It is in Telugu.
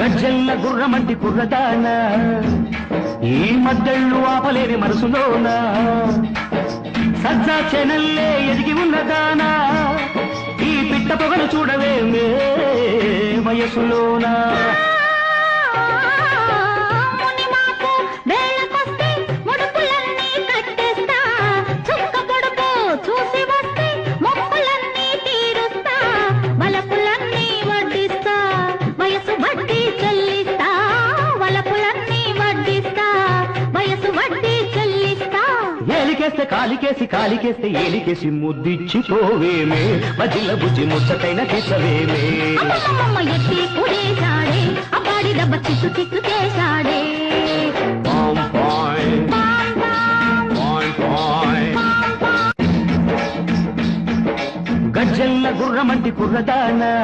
గజ్జెల్ల గుర్రమంటి కుర్రదాన ఈ మద్దెళ్ళు ఆపలేని మనసులోన సజ్జా చెనల్లే ఎదిగి ఉన్నదానా ఈ పిట్ట పొగను చూడవేమే వయసులోనా కాలికేసి కాలికేస్తే ఏలికేసి ముద్దిచ్చిపోవేమే మజిల బుజ్జి ముచ్చటైన తీసవేమే ఎత్తి కుడేశాడే అబ్బాడి దెబ్బ చిత్తు చిత్తు చేశాడే గజ్జెల్ల గుర్రమంటి కుర్రదాన